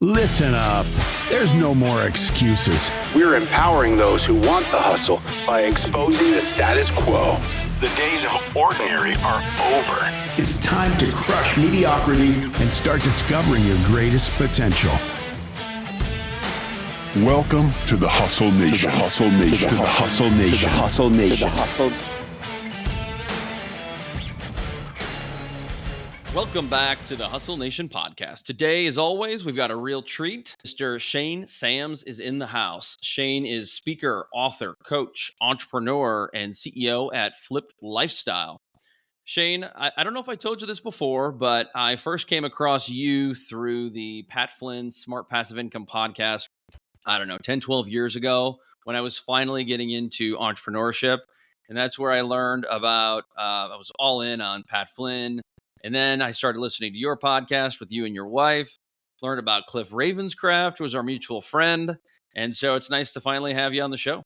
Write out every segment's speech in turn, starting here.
Listen up. There's no more excuses. We're empowering those who want the hustle by exposing the status quo. The days of ordinary are over. It's time to crush mediocrity and start discovering your greatest potential. Welcome to the Hustle Nation. To the Hustle Nation. To the Hustle Nation. To the Hustle Nation. Welcome back to the Hustle Nation podcast. Today, as always, we've got a real treat. Mr. Shane Sams is in the house. Shane is speaker, author, coach, entrepreneur, and CEO at Flipped Lifestyle. Shane, I don't know if I told you this before, but I first came across you through the Pat Flynn Smart Passive Income podcast, 10, 12 years ago when I was finally getting into entrepreneurship. And that's where I learned about, I was all in on Pat Flynn. And then I started listening to your podcast with you and your wife, learned about Cliff Ravenscraft, who was our mutual friend. And so it's nice to finally have you on the show.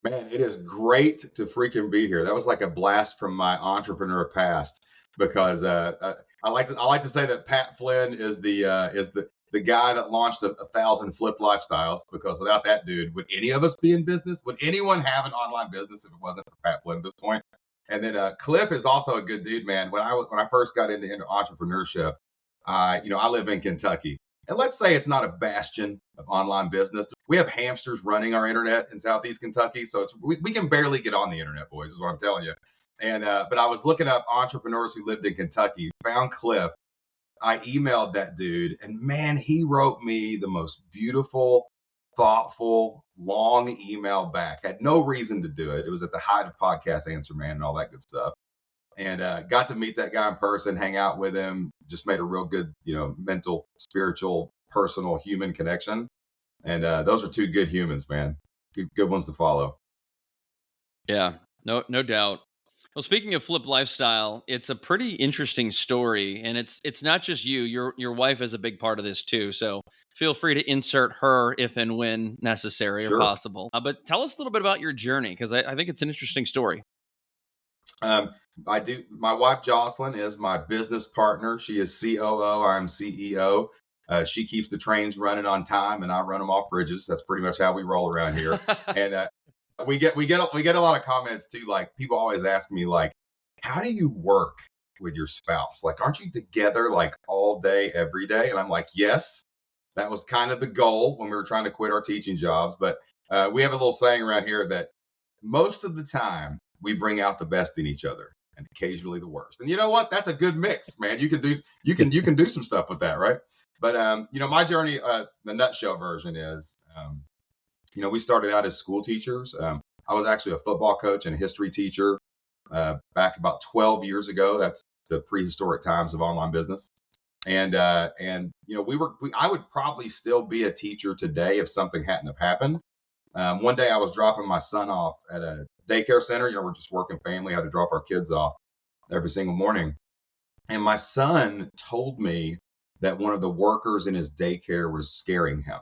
Man, it is great to freaking be here. That was like a blast from my entrepreneur past, because I like to say that Pat Flynn is the guy that launched 1,000 flipped lifestyles, because without that dude, would any of us be in business? Would anyone have an online business if it wasn't for Pat Flynn at this point? And then Cliff is also a good dude, man. When I first got into entrepreneurship, I live in Kentucky, and let's say it's not a bastion of online business. We have hamsters running our internet in Southeast Kentucky, so we can barely get on the internet, boys, is what I'm telling you. And but I was looking up entrepreneurs who lived in Kentucky, found Cliff. I emailed that dude, and man, he wrote me the most beautiful, thoughtful, long email back. Had no reason to do it. It was at the height of Podcast Answer Man and all that good stuff. And got to meet that guy in person, hang out with him, just made a real good, mental, spiritual, personal, human connection. And those are two good humans, man. Good ones to follow. Yeah, no doubt. Well, speaking of Flipped Lifestyle, it's a pretty interesting story, and it's not just you. Your wife is a big part of this too. So feel free to insert her if and when necessary or possible. But tell us a little bit about your journey, because I think it's an interesting story. I do. My wife Jocelyn is my business partner. She is COO. I'm CEO. She keeps the trains running on time, and I run them off bridges. That's pretty much how we roll around here. And we get a lot of comments too. Like, people always ask me, like, how do you work with your spouse? Like, aren't you together like all day, every day? And I'm like, yes, that was kind of the goal when we were trying to quit our teaching jobs. But we have a little saying around here that most of the time we bring out the best in each other, and occasionally the worst. And you know what? That's a good mix, man. You can do some stuff with that, right? But my journey, the nutshell version is, we started out as school teachers. I was actually a football coach and a history teacher back about 12 years ago. That's the prehistoric times of online business. And I would probably still be a teacher today if something hadn't have happened. One day I was dropping my son off at a daycare center. We're just working family. I had to drop our kids off every single morning. And my son told me that one of the workers in his daycare was scaring him.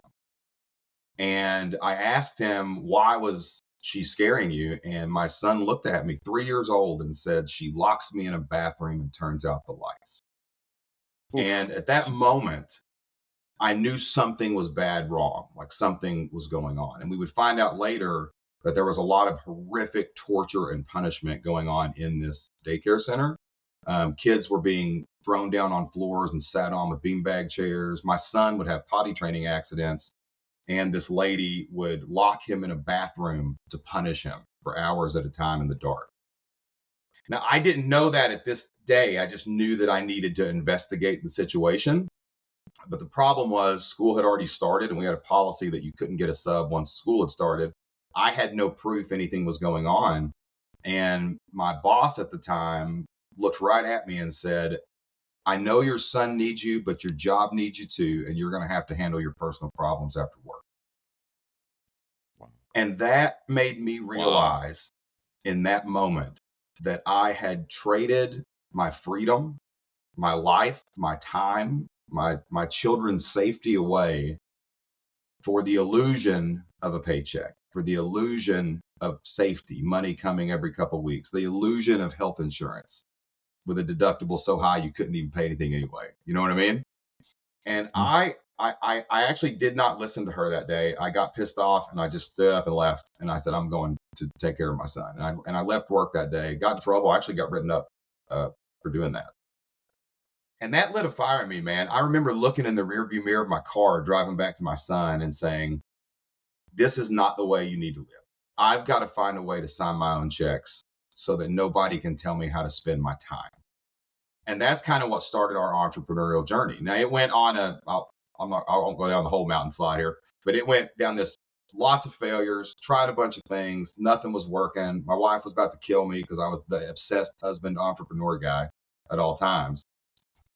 And I asked him, why was she scaring you? And my son looked at me, 3 years old, and said, she locks me in a bathroom and turns out the lights. Oof. And at that moment, I knew something was wrong, like something was going on. And we would find out later that there was a lot of horrific torture and punishment going on in this daycare center. Kids were being thrown down on floors and sat on with beanbag chairs. My son would have potty training accidents, and this lady would lock him in a bathroom to punish him for hours at a time in the dark. Now, I didn't know that at this day. I just knew that I needed to investigate the situation. But the problem was, school had already started, and we had a policy that you couldn't get a sub once school had started. I had no proof anything was going on. And my boss at the time looked right at me and said, I know your son needs you, but your job needs you too, and you're going to have to handle your personal problems after work. Wow. And that made me realize in that moment that I had traded my freedom, my life, my time, my children's safety away for the illusion of a paycheck, for the illusion of safety, money coming every couple of weeks, the illusion of health insurance with a deductible so high you couldn't even pay anything anyway. You know what I mean? And I I actually did not listen to her that day. I got pissed off and I just stood up and left. And I said, I'm going to take care of my son. And I left work that day, got in trouble. I actually got written up for doing that. And that lit a fire in me, man. I remember looking in the rearview mirror of my car, driving back to my son and saying, this is not the way you need to live. I've got to find a way to sign my own checks so that nobody can tell me how to spend my time. And that's kind of what started our entrepreneurial journey. Now it went on I won't go down the whole mountain slide here, but it went down this lots of failures, tried a bunch of things. Nothing was working. My wife was about to kill me because I was the obsessed husband entrepreneur guy at all times.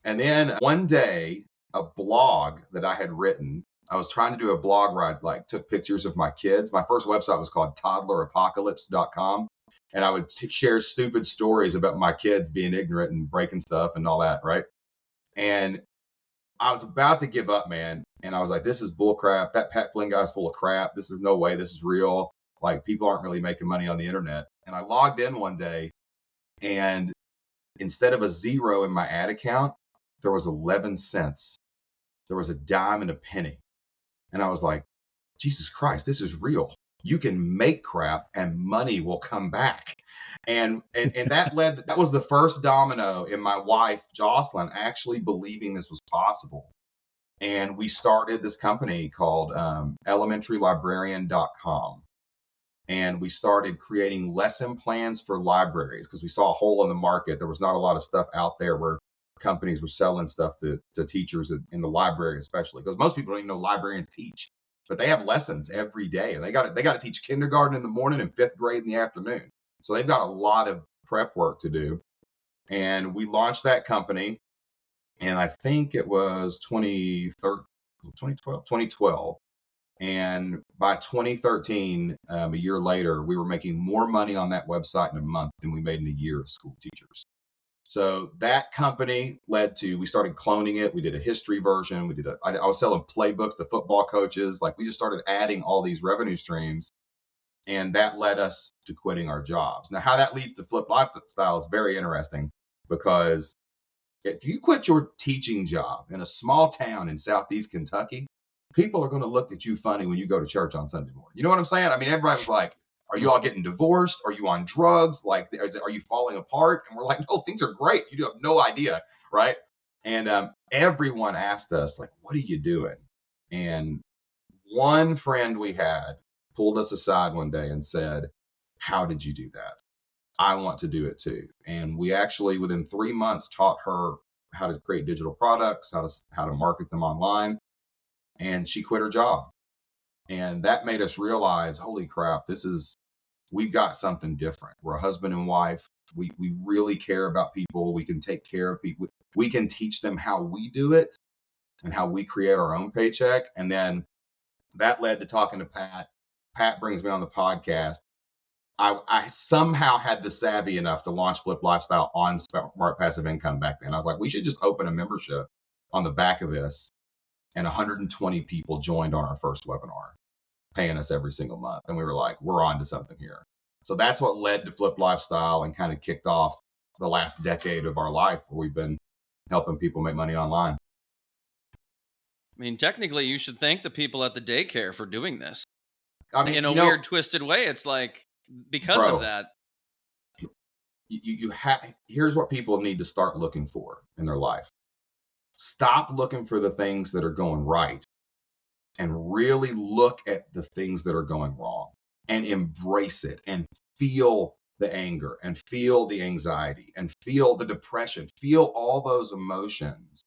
And then one day, a blog that I had written, I was trying to do a blog where I took pictures of my kids. My first website was called toddlerapocalypse.com. And I would share stupid stories about my kids being ignorant and breaking stuff and all that, right? And I was about to give up, man. And I was like, this is bull crap. That Pat Flynn guy's full of crap. This is no way. This is real. Like, people aren't really making money on the internet. And I logged in one day, and instead of a zero in my ad account, there was 11 cents. There was a dime and a penny. And I was like, Jesus Christ, this is real. You can make crap and money will come back. And that was the first domino in my wife, Jocelyn, actually believing this was possible. And we started this company called elementarylibrarian.com. And we started creating lesson plans for libraries because we saw a hole in the market. There was not a lot of stuff out there where companies were selling stuff to teachers in the library, especially because most people don't even know librarians teach, but they have lessons every day, and they got to teach kindergarten in the morning and fifth grade in the afternoon. So they've got a lot of prep work to do. And we launched that company, and I think it was 2012. And by 2013, a year later, we were making more money on that website in a month than we made in a year as school teachers. So that company led to, we started cloning it. We did a history version. I was selling playbooks to football coaches. Like, we just started adding all these revenue streams, and that led us to quitting our jobs. Now, how that leads to Flip Lifestyle is very interesting, because if you quit your teaching job in a small town in Southeast Kentucky, people are going to look at you funny when you go to church on Sunday morning. You know what I'm saying? I mean, everybody was like, are you all getting divorced? Are you on drugs? Like, are you falling apart? And we're like, no, things are great. You have no idea, right? And everyone asked us, like, what are you doing? And one friend we had pulled us aside one day and said, how did you do that? I want to do it too. And we actually, within 3 months, taught her how to create digital products, how to market them online. And she quit her job. And that made us realize, holy crap, we've got something different. We're a husband and wife. We really care about people. We can take care of people. We can teach them how we do it and how we create our own paycheck. And then that led to talking to Pat. Pat brings me on the podcast. I somehow had the savvy enough to launch Flip Lifestyle on Smart Passive Income back then. I was like, we should just open a membership on the back of this. And 120 people joined on our first webinar, paying us every single month. And we were like, we're on to something here. So that's what led to Flip Lifestyle and kind of kicked off the last decade of our life, where we've been helping people make money online. I mean, technically, you should thank the people at the daycare for doing this. I mean, in a weird, twisted way, it's like, because of that. Here's what people need to start looking for in their life. Stop looking for the things that are going right and really look at the things that are going wrong and embrace it and feel the anger and feel the anxiety and feel the depression, feel all those emotions,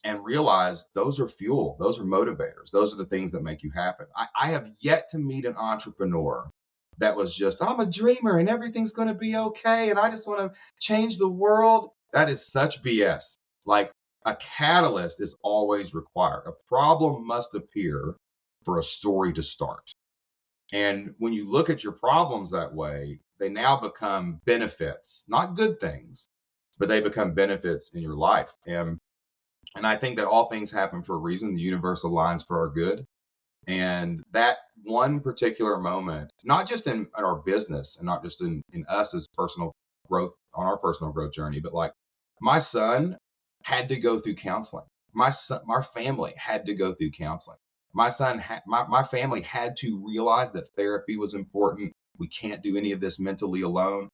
and realize those are fuel. Those are motivators. Those are the things that make you happen. I have yet to meet an entrepreneur that was just, I'm a dreamer and everything's going to be okay and I just want to change the world. That is such BS. Like, a catalyst is always required. A problem must appear for a story to start. And when you look at your problems that way, they now become benefits, not good things, but they become benefits in your life. And I think that all things happen for a reason. The universe aligns for our good. And that one particular moment, not just in our business and not just in us as personal growth, on our personal growth journey, but like, my son had to go through counseling. my family had to go through counseling. My family had to realize that therapy was important. We can't do any of this mentally alone.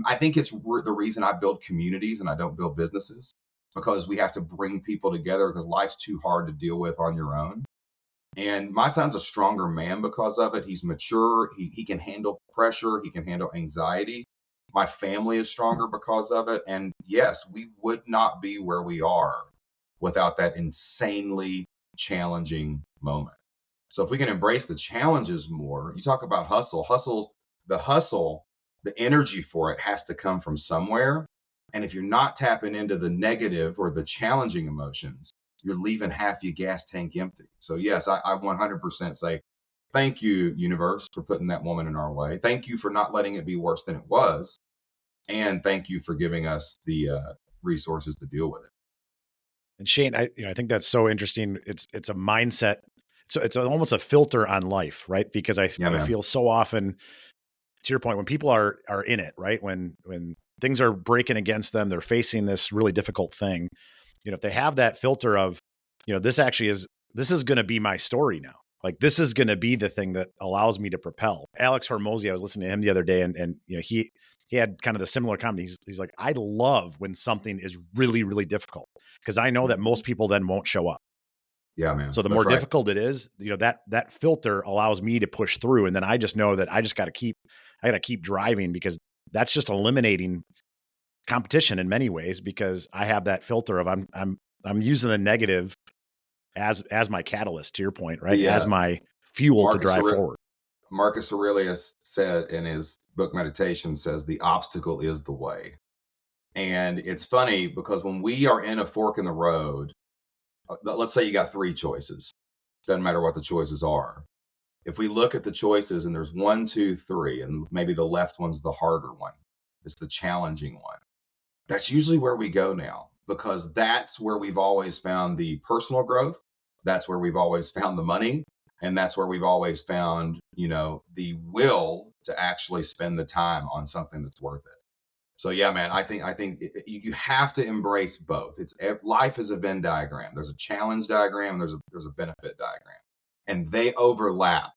I think it's the reason I build communities and I don't build businesses, because we have to bring people together because life's too hard to deal with on your own. And my son's a stronger man because of it. He's mature. He can handle pressure. He can handle anxiety. My family is stronger because of it. And yes, we would not be where we are without that insanely challenging moment. So if we can embrace the challenges more, you talk about hustle, the energy for it has to come from somewhere. And if you're not tapping into the negative or the challenging emotions, you're leaving half your gas tank empty. So yes, I 100% say thank you, universe, for putting that woman in our way. Thank you for not letting it be worse than it was, and thank you for giving us the resources to deal with it. And Shane, I think that's so interesting. It's a mindset. So it's almost a filter on life, right? Because I feel so often, to your point, when people are in it, right? When things are breaking against them, they're facing this really difficult thing. If they have that filter of, this is going to be my story now. Like, this is going to be the thing that allows me to propel. Alex Hormozy, I was listening to him the other day, and he had kind of the similar comment. He's like, I love when something is really, really difficult, because I know that most people then won't show up. Yeah, man. So the more difficult it is, that filter allows me to push through. And then I just know that I got to keep driving, because that's just eliminating competition in many ways, because I have that filter of I'm using the negative as my catalyst, to your point, right? As my fuel to drive forward. Marcus Aurelius said in his book Meditation, says the obstacle is the way. And it's funny because when we are in a fork in the road, let's say you got three choices. Doesn't matter what the choices are. If we look at the choices and there's 1, 2, 3, and maybe the left one's the harder one, it's the challenging one. That's usually where we go now, because that's where we've always found the personal growth. That's where we've always found the money. And that's where we've always found, the will to actually spend the time on something that's worth it. So yeah, man, I think you have to embrace both. Life is a Venn diagram. There's a challenge diagram, there's a benefit diagram, and they overlap.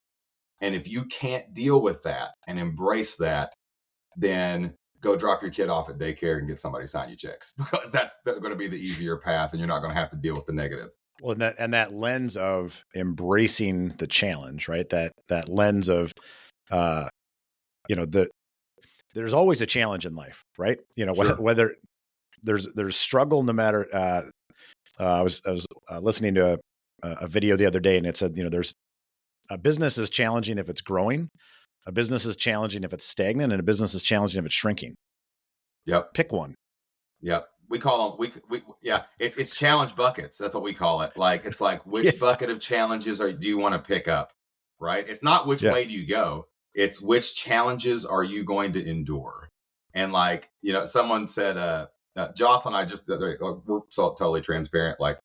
And if you can't deal with that and embrace that, then go drop your kid off at daycare and get somebody to sign you checks, because that's going to be the easier path, and you're not going to have to deal with the negative. Well, that lens of embracing the challenge, right? That lens of, there's always a challenge in life, right? Sure. Whether there's struggle, no matter. I was listening to a video the other day, and it said, there's a business is challenging if it's growing, a business is challenging if it's stagnant, and a business is challenging if it's shrinking. Yep. Pick one. Yep. We call them, it's challenge buckets. That's what we call it. Like, it's like, which bucket of challenges do you want to pick up? Right. It's not which way do you go. It's which challenges are you going to endure? And like, someone said, Jocelyn and I we're so totally transparent. Like,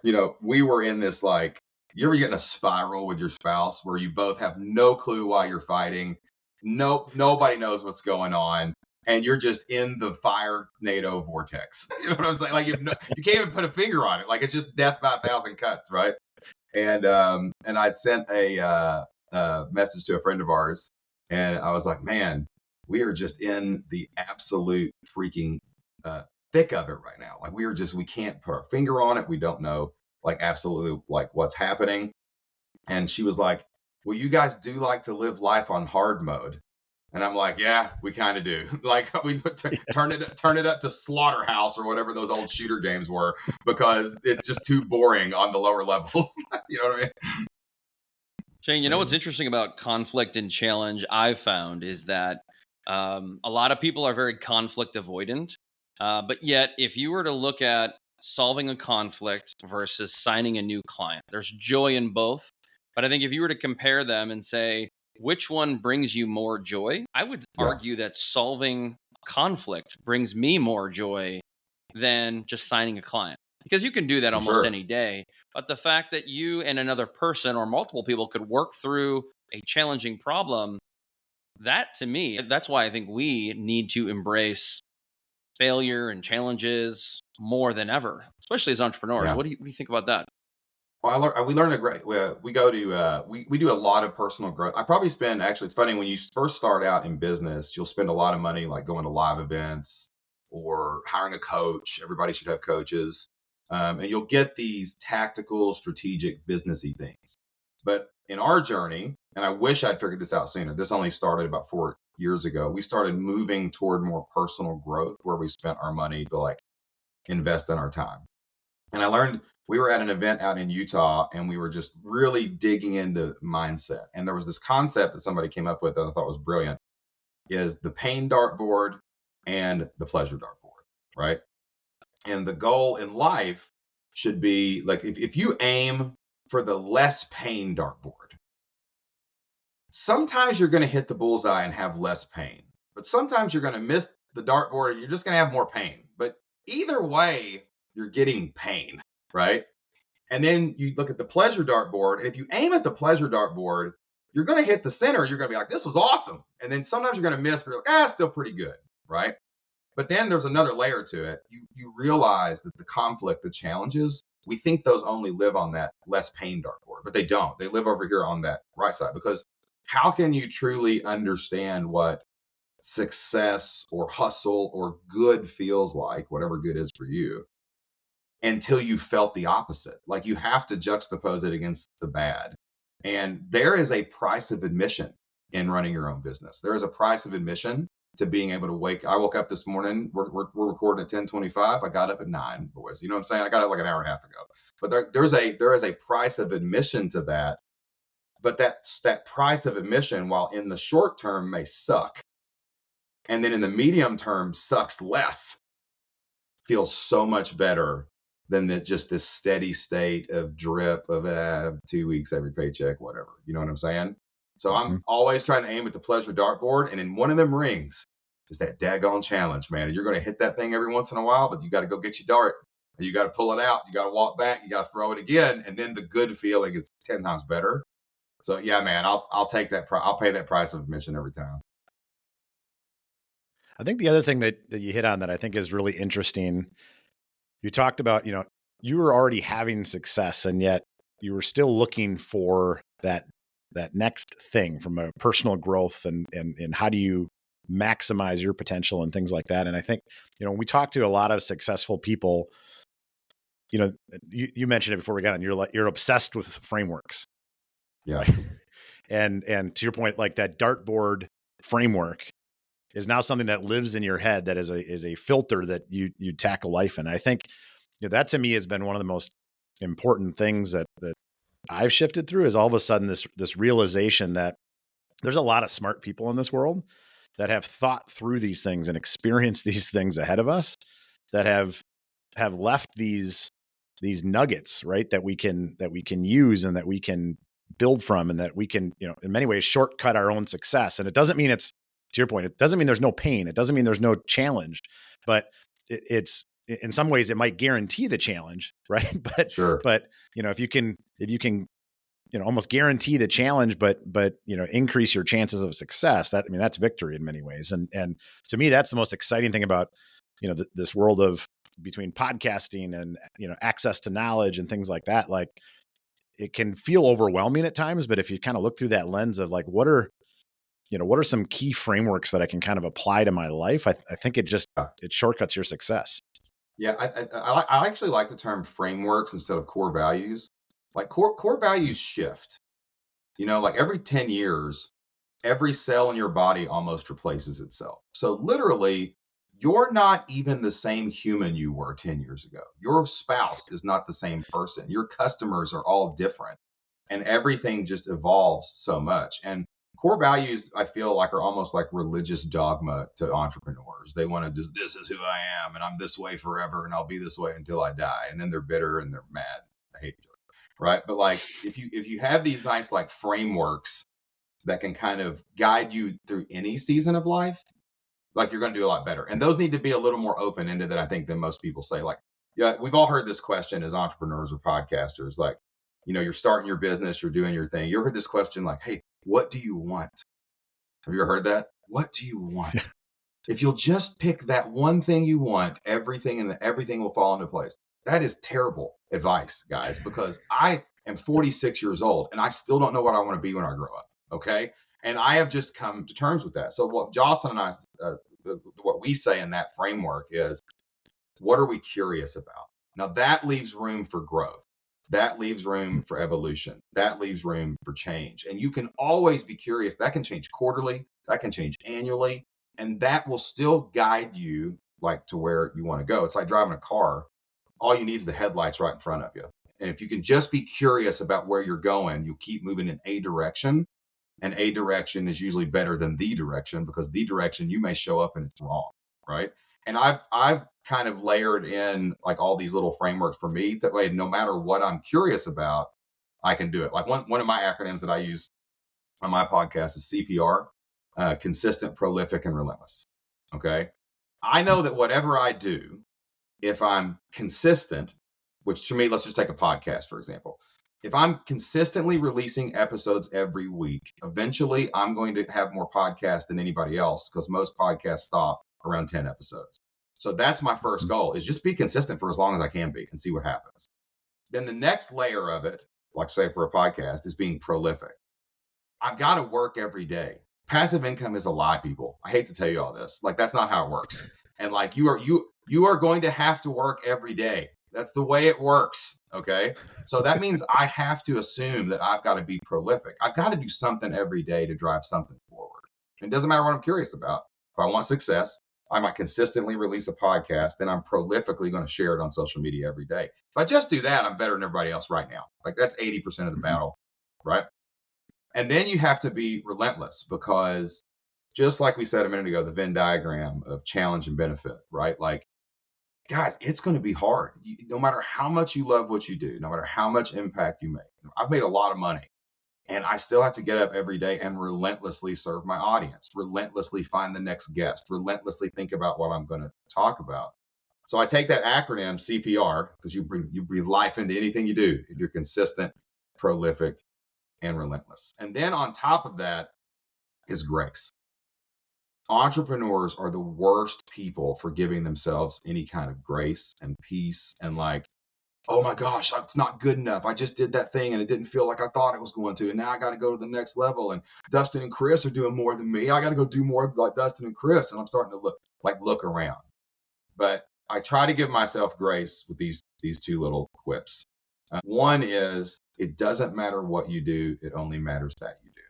we were in this, like, you ever get in a spiral with your spouse where you both have no clue why you're fighting? Nobody knows what's going on. And you're just in the fire NATO vortex. You know what I'm saying? Like, you can't even put a finger on it. Like, it's just death by 1,000 cuts, right? And I'd sent a message to a friend of ours, and I was like, man, we are just in the absolute freaking thick of it right now. Like, we can't put our finger on it. We don't know, like, absolutely, like, what's happening. And she was like, well, you guys do like to live life on hard mode. And I'm like, yeah, we kind of do. Like, we turn it up to Slaughterhouse or whatever those old shooter games were, because it's just too boring on the lower levels. You know what I mean? Shane, what's interesting about conflict and challenge I've found is that a lot of people are very conflict avoidant. But yet, if you were to look at solving a conflict versus signing a new client, there's joy in both. But I think if you were to compare them and say, which one brings you more joy? I would argue that solving conflict brings me more joy than just signing a client, because you can do that almost any day. But the fact that you and another person or multiple people could work through a challenging problem, that, to me, that's why I think we need to embrace failure and challenges more than ever, especially as entrepreneurs. Yeah. What do you think about that? Well, we learn a great. We go to we do a lot of personal growth. I probably spend actually. It's funny when you first start out in business, you'll spend a lot of money like going to live events or hiring a coach. Everybody should have coaches, and you'll get these tactical, strategic, businessy things. But in our journey, and I wish I'd figured this out sooner. This only started about 4 years ago. We started moving toward more personal growth, where we spent our money to like invest in our time. And I learned we were at an event out in Utah and we were just really digging into mindset. And there was this concept that somebody came up with that I thought was brilliant is the pain dartboard and the pleasure dartboard, right? And the goal in life should be like if you aim for the less pain dartboard, sometimes you're going to hit the bullseye and have less pain, but sometimes you're going to miss the dartboard and you're just going to have more pain. But either way, you're getting pain, right? And then you look at the pleasure dartboard, and if you aim at the pleasure dartboard, you're going to hit the center. You're going to be like, this was awesome. And then sometimes you're going to miss, but you're like, still pretty good, right? But then there's another layer to it. You realize that the conflict, the challenges, we think those only live on that less pain dartboard, but they don't. They live over here on that right side, because how can you truly understand what success or hustle or good feels like, whatever good is for you, until you felt the opposite? Like you have to juxtapose it against the bad. And there is a price of admission in running your own business. There is a price of admission to being able to I woke up this morning, we're recording at 10:25. I got up at 9, boys. You know what I'm saying? I got up like an hour and a half ago. But there is a price of admission to that. But that price of admission, while in the short term may suck, and then in the medium term sucks less, feels so much better than just this steady state of drip of 2 weeks every paycheck, whatever. You know what I'm saying? So I'm always trying to aim at the pleasure dartboard, and in one of them rings is that daggone challenge, man. And you're going to hit that thing every once in a while, but you got to go get your dart, and you got to pull it out. You got to walk back. You got to throw it again, and then the good feeling is 10 times better. So yeah, man, I'll take that. I'll pay that price of admission every time. I think the other thing that you hit on that I think is really interesting, you talked about, you were already having success, and yet you were still looking for that next thing from a personal growth and how do you maximize your potential and things like that. And I think, when we talk to a lot of successful people, you mentioned it before we got on, you're obsessed with frameworks. Yeah. Right? And to your point, like that dartboard framework is now something that lives in your head, that is a filter that you tackle life in. And I think, that to me has been one of the most important things that I've shifted through, is all of a sudden this realization that there's a lot of smart people in this world that have thought through these things and experienced these things ahead of us, that have left these nuggets, right, that we can use and that we can build from, and that we can, in many ways shortcut our own success. And it doesn't mean it's, to your point, it doesn't mean there's no pain. It doesn't mean there's no challenge, but it's in some ways it might guarantee the challenge, right? But sure. But if you can almost guarantee the challenge, but increase your chances of success, that's victory in many ways. And to me, that's the most exciting thing about this world of between podcasting and access to knowledge and things like that. Like, it can feel overwhelming at times, but if you kind of look through that lens of like, what are some key frameworks that I can kind of apply to my life, I think it shortcuts your success. Yeah, I actually like the term frameworks instead of core values. Like core values shift. Like every 10 years, every cell in your body almost replaces itself. So literally, you're not even the same human you were 10 years ago. Your spouse is not the same person. Your customers are all different, and everything just evolves so much. And core values, I feel like, are almost like religious dogma to entrepreneurs. They want to just, this is who I am, and I'm this way forever, and I'll be this way until I die. And then they're bitter and they're mad. I hate each other, right? But like, if you have these nice like frameworks that can kind of guide you through any season of life, like, you're going to do a lot better. And those need to be a little more open-ended than I think than most people say. Like, yeah, we've all heard this question as entrepreneurs or podcasters. Like, you're starting your business, you're doing your thing. You ever heard this question like, hey, what do you want? Have you ever heard that? What do you want? If you'll just pick that one thing you want, everything will fall into place. That is terrible advice, guys, because I am 46 years old and I still don't know what I want to be when I grow up. Okay. And I have just come to terms with that. So what Jocelyn and I, what we say in that framework is, what are we curious about? Now that leaves room for growth. That leaves room for evolution. That leaves room for change. And you can always be curious. That can change quarterly. That can change annually. And that will still guide you like to where you want to go. It's like driving a car. All you need is the headlights right in front of you. And if you can just be curious about where you're going, you'll keep moving in a direction. And a direction is usually better than the direction, because the direction you may show up and it's wrong, right? And I've kind of layered in like all these little frameworks for me. That way, no matter what I'm curious about, I can do it. Like one of my acronyms that I use on my podcast is CPR, consistent, prolific, and relentless. Okay. I know that whatever I do, if I'm consistent, which to me, let's just take a podcast, for example. If I'm consistently releasing episodes every week, eventually I'm going to have more podcasts than anybody else, because most podcasts stop around 10 episodes. So that's my first goal, is just be consistent for as long as I can be and see what happens. Then the next layer of it, like say for a podcast, is being prolific. I've got to work every day. Passive income is a lie, people. I hate to tell you all this. Like, that's not how it works. And like you are going to have to work every day. That's the way it works. Okay. So that means I have to assume that I've got to be prolific. I've got to do something every day to drive something forward. It doesn't matter what I'm curious about. If I want success, I might consistently release a podcast, then I'm prolifically going to share it on social media every day. If I just do that, I'm better than everybody else right now. Like, that's 80% of the battle, right? And then you have to be relentless, because just like we said a minute ago, the Venn diagram of challenge and benefit, right? Like, guys, it's going to be hard. No matter how much you love what you do, no matter how much impact you make. I've made a lot of money, and I still have to get up every day and relentlessly serve my audience, relentlessly find the next guest, relentlessly think about what I'm going to talk about. So I take that acronym CPR, because you breathe life into anything you do if you're consistent, prolific, and relentless. And then on top of that is grace. Entrepreneurs are the worst people for giving themselves any kind of grace and peace, and like, oh my gosh, it's not good enough. I just did that thing and it didn't feel like I thought it was going to. And now I got to go to the next level. And Dustin and Chris are doing more than me. I got to go do more like Dustin and Chris. And I'm starting to look around. But I try to give myself grace with these two little quips. One is, it doesn't matter what you do. It only matters that you do.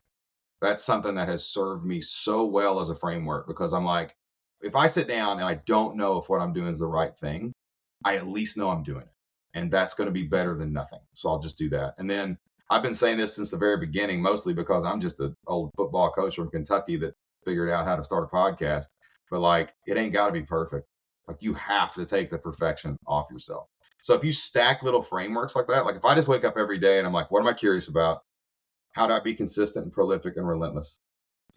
That's something that has served me so well as a framework, because I'm like, if I sit down and I don't know if what I'm doing is the right thing, I at least know I'm doing it. And that's going to be better than nothing. So I'll just do that. And then I've been saying this since the very beginning, mostly because I'm just an old football coach from Kentucky that figured out how to start a podcast. But like, it ain't got to be perfect. Like, you have to take the perfection off yourself. So if you stack little frameworks like that, like if I just wake up every day and I'm like, what am I curious about? How do I be consistent and prolific and relentless?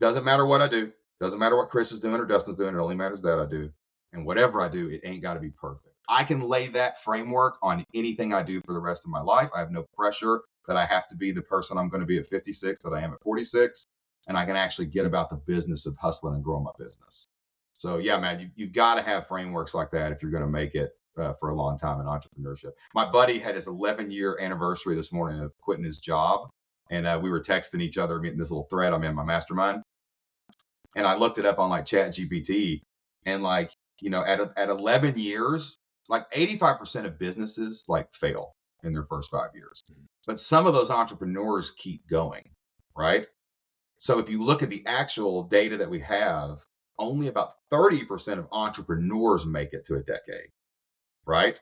Doesn't matter what I do. Doesn't matter what Chris is doing or Dustin's doing. It only matters that I do. And whatever I do, it ain't got to be perfect. I can lay that framework on anything I do for the rest of my life. I have no pressure that I have to be the person I'm going to be at 56 that I am at 46. And I can actually get about the business of hustling and growing my business. So yeah, man, you've got to have frameworks like that if you're going to make it for a long time in entrepreneurship. My buddy had his 11-year anniversary this morning of quitting his job. And we were texting each other, meeting this little thread I'm in my mastermind. And I looked it up on like ChatGPT, and like, you know, at 11 years, like 85% of businesses like fail in their first 5 years. But some of those entrepreneurs keep going, right? So if you look at the actual data that we have, only about 30% of entrepreneurs make it to a decade, right?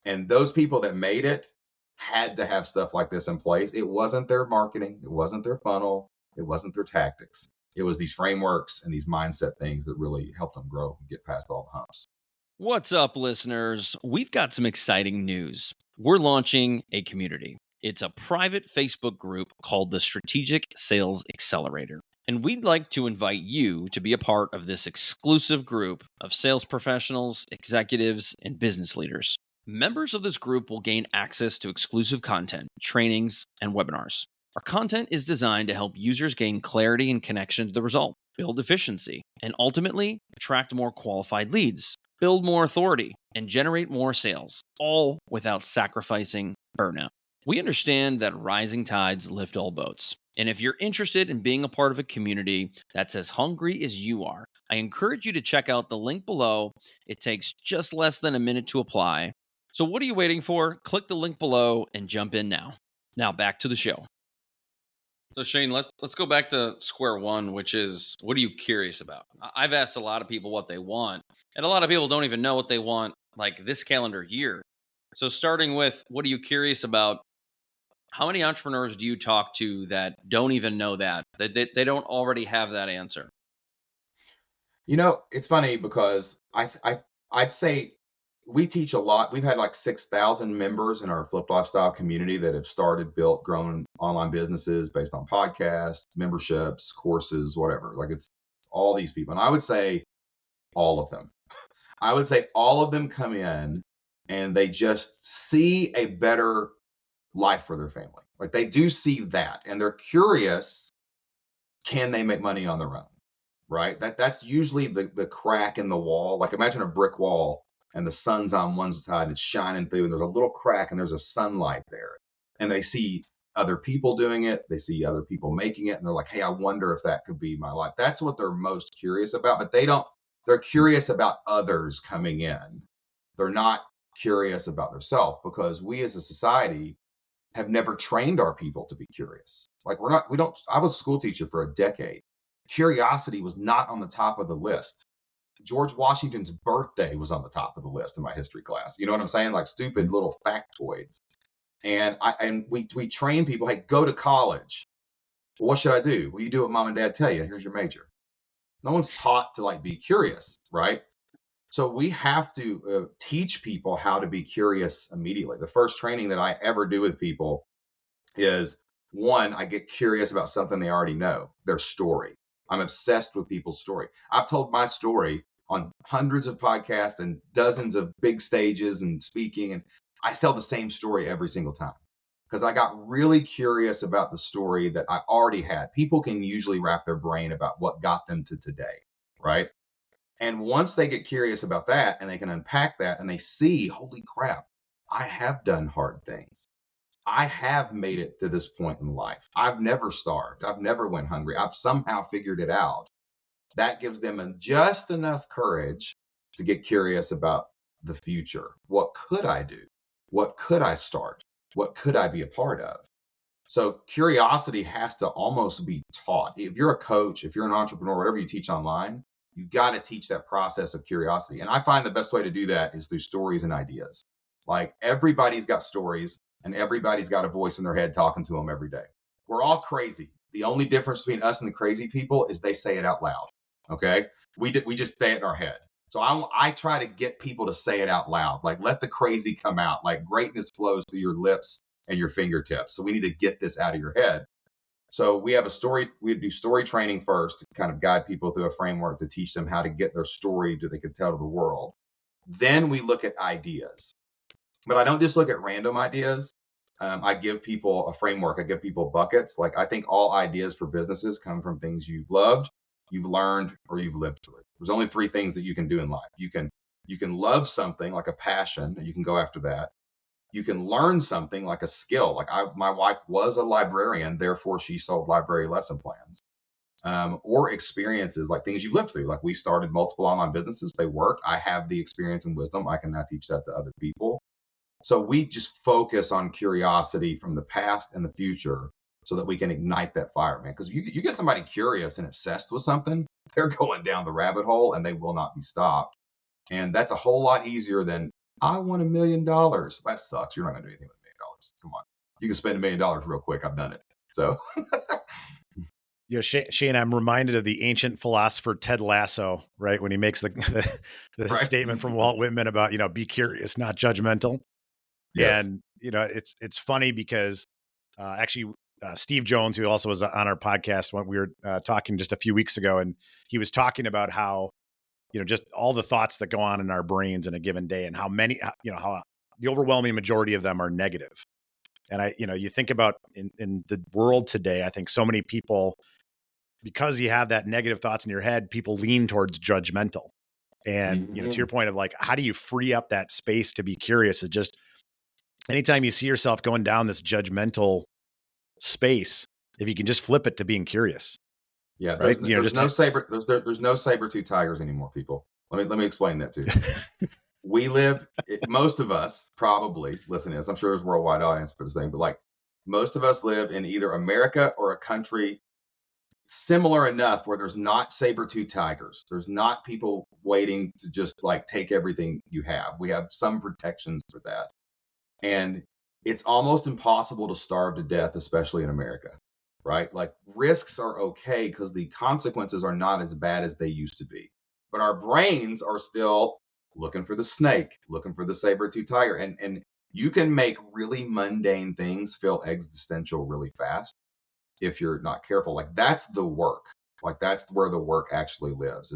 And those people that made it had to have stuff like this in place. It wasn't their marketing. It wasn't their funnel. It wasn't their tactics. It was these frameworks and these mindset things that really helped them grow and get past all the humps. What's up, listeners? We've got some exciting news. We're launching a community. It's a private Facebook group called the Strategic Sales Accelerator. And we'd like to invite you to be a part of this exclusive group of sales professionals, executives, and business leaders. Members of this group will gain access to exclusive content, trainings, and webinars. Our content is designed to help users gain clarity and connection to the result. build efficiency, and ultimately attract more qualified leads, build more authority, and generate more sales, all without sacrificing burnout. We understand that rising tides lift all boats. And if you're interested in being a part of a community that's as hungry as you are, I encourage you to check out the link below. It takes just less than a minute to apply. So what are you waiting for? Click the link below and jump in now. Now back to the show. So Shane, let's go back to square one, which is, what are you curious about? I've asked a lot of people what they want, and a lot of people don't even know what they want like this calendar year. So starting with, what are you curious about? How many entrepreneurs do you talk to that don't even know that they don't already have that answer? It's funny because I'd say we teach a lot. We've had like 6,000 members in our Flip Lifestyle community that have started, built, grown online businesses based on podcasts, memberships, courses, whatever. Like, it's all these people. And I would say all of them. I would say all of them come in and they just see a better life for their family. Like, they do see that and they're curious, can they make money on their own? Right? That's usually the crack in the wall. Like, imagine a brick wall and the sun's on one side, it's shining through, and there's a little crack and there's a sunlight there. And they see other people doing it, they see other people making it, and they're like, hey, I wonder if that could be my life. That's what they're most curious about, but they're curious about others coming in. They're not curious about themselves, because we as a society have never trained our people to be curious. Like, I was a school teacher for a decade. Curiosity was not on the top of the list. George Washington's birthday was on the top of the list in my history class. You know what I'm saying? Like, stupid little factoids. And we train people, hey, go to college. Well, what should I do? Well, you do what mom and dad tell you. Here's your major. No one's taught to be curious, right? So we have to teach people how to be curious immediately. The first training that I ever do with people is, one, I get curious about something they already know, their story. I'm obsessed with people's story. I've told my story on hundreds of podcasts and dozens of big stages and speaking, and I tell the same story every single time because I got really curious about the story that I already had. People can usually wrap their brain about what got them to today, right? And once they get curious about that and they can unpack that and they see, holy crap, I have done hard things. I have made it to this point in life. I've never starved. I've never went hungry. I've somehow figured it out. That gives them just enough courage to get curious about the future. What could I do? What could I start? What could I be a part of? So curiosity has to almost be taught. If you're a coach, if you're an entrepreneur, whatever you teach online, you've got to teach that process of curiosity. And I find the best way to do that is through stories and ideas. Like, everybody's got stories and everybody's got a voice in their head talking to them every day. We're all crazy. The only difference between us and the crazy people is they say it out loud. Okay. We just say it in our head. So I try to get people to say it out loud. Like, let the crazy come out. Like, greatness flows through your lips and your fingertips. So we need to get this out of your head. So we do story training first to kind of guide people through a framework to teach them how to get their story that they can tell to the world. Then we look at ideas. But I don't just look at random ideas. I give people a framework. I give people buckets. Like, I think all ideas for businesses come from things you've loved, you've learned, or you've lived through. There's only three things that you can do in life. You can love something like a passion, and you can go after that. You can learn something like a skill. Like, my wife was a librarian, therefore she sold library lesson plans. Or experiences, like things you lived through. Like, we started multiple online businesses. They work. I have the experience and wisdom. I can now teach that to other people. So we just focus on curiosity from the past and the future so that we can ignite that fire, man. Because you get somebody curious and obsessed with something, they're going down the rabbit hole and they will not be stopped. And that's a whole lot easier than, I want $1 million. That sucks. You're not going to do anything with $1 million. Come on. You can spend $1 million real quick. I've done it. So. Shane, I'm reminded of the ancient philosopher Ted Lasso, right? When he makes the right. statement from Walt Whitman about, be curious, not judgmental. Yes. And, it's funny because actually Steve Jones, who also was on our podcast when we were talking just a few weeks ago, and he was talking about how, just all the thoughts that go on in our brains in a given day and how many, how the overwhelming majority of them are negative. And you think about in the world today, I think so many people because you have that negative thoughts in your head, people lean towards judgmental. And, to your point of like, how do you free up that space to be curious? Is just anytime you see yourself going down this judgmental space, if you can just flip it to being curious. Yeah, right. There's no saber-tooth tigers anymore, people. Let me explain that to you. We live, most of us probably listen to this. I'm sure there's a worldwide audience for this thing, but like most of us live in either America or a country similar enough where there's not saber-tooth tigers. There's not people waiting to just like take everything you have. We have some protections for that. And it's almost impossible to starve to death, especially in America, right? Like risks are okay because the consequences are not as bad as they used to be. But our brains are still looking for the snake, looking for the saber-tooth tiger. And you can make really mundane things feel existential really fast if you're not careful. Like that's the work. Like that's where the work actually lives,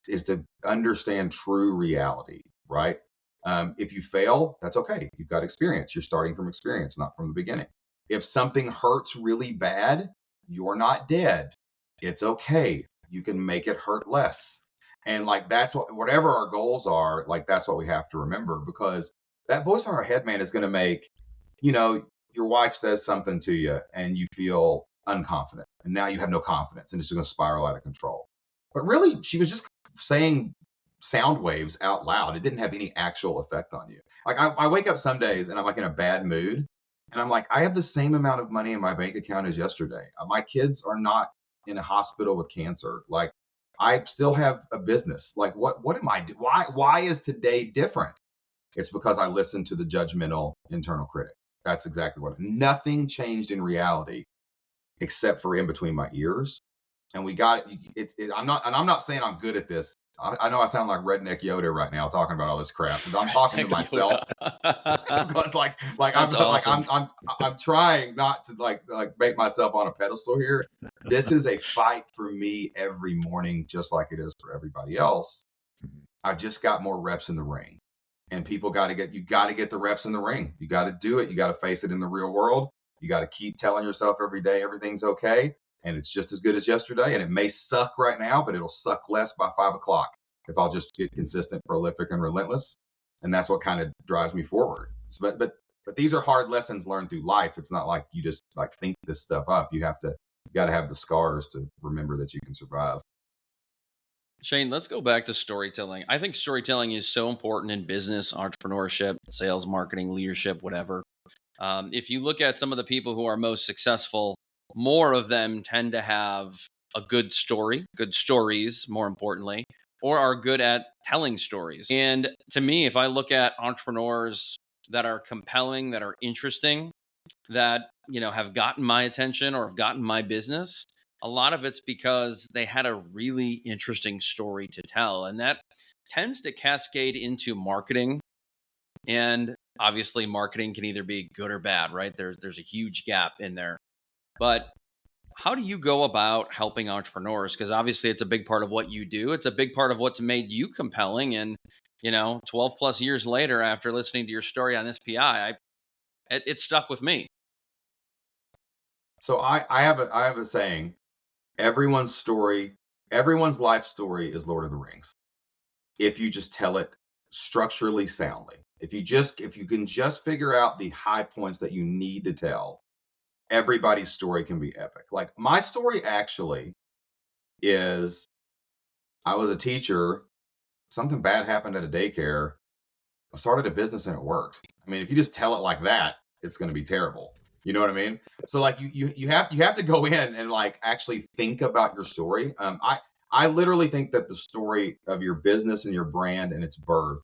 is to understand true reality, right? If you fail, that's okay. You've got experience. You're starting from experience, not from the beginning. If something hurts really bad, you're not dead. It's okay. You can make it hurt less. And like that's whatever our goals are, like that's what we have to remember, because that voice in our head, man, is going to make, your wife says something to you and you feel unconfident, and now you have no confidence, and it's just going to spiral out of control. But really, she was just saying sound waves out loud. It didn't have any actual effect on you. Like I wake up some days and I'm like in a bad mood, and I'm like, I have the same amount of money in my bank account as yesterday. My kids are not in a hospital with cancer. Like I still have a business. Like what am I doing? Why is today different? It's because I listened to the judgmental internal critic. That's exactly what. Nothing changed in reality except for in between my ears. And we got it. I'm not saying I'm good at this. I know I sound like redneck Yoda right now talking about all this crap, but I'm talking to myself because I'm trying not to like make myself on a pedestal here. This is a fight for me every morning, just like it is for everybody else. I've just got more reps in the ring, and people got to get the reps in the ring. You got to do it. You got to face it in the real world. You got to keep telling yourself every day everything's okay. And it's just as good as yesterday. And it may suck right now, but it'll suck less by 5 o'clock if I'll just get consistent, prolific, and relentless. And that's what kind of drives me forward. So, but these are hard lessons learned through life. It's not like you just like think this stuff up. You got to have the scars to remember that you can survive. Shane, let's go back to storytelling. I think storytelling is so important in business, entrepreneurship, sales, marketing, leadership, whatever. If you look at some of the people who are most successful, more of them tend to have a good story, good stories, more importantly, or are good at telling stories. And to me, if I look at entrepreneurs that are compelling, that are interesting, that, have gotten my attention or have gotten my business, a lot of it's because they had a really interesting story to tell. And that tends to cascade into marketing. And obviously, marketing can either be good or bad, right? There's a huge gap in there. But how do you go about helping entrepreneurs? Because obviously it's a big part of what you do. It's a big part of what's made you compelling. And, 12 plus years later, after listening to your story on this PI, it stuck with me. So I have a saying, everyone's life story is Lord of the Rings. If you just tell it structurally soundly, if you can just figure out the high points that you need to tell, everybody's story can be epic. Like my story actually is, I was a teacher, something bad happened at a daycare, I started a business and it worked. I mean, if you just tell it like that, it's going to be terrible. You know what I mean? So like you have to go in and like actually think about your story. I literally think that the story of your business and your brand and its birth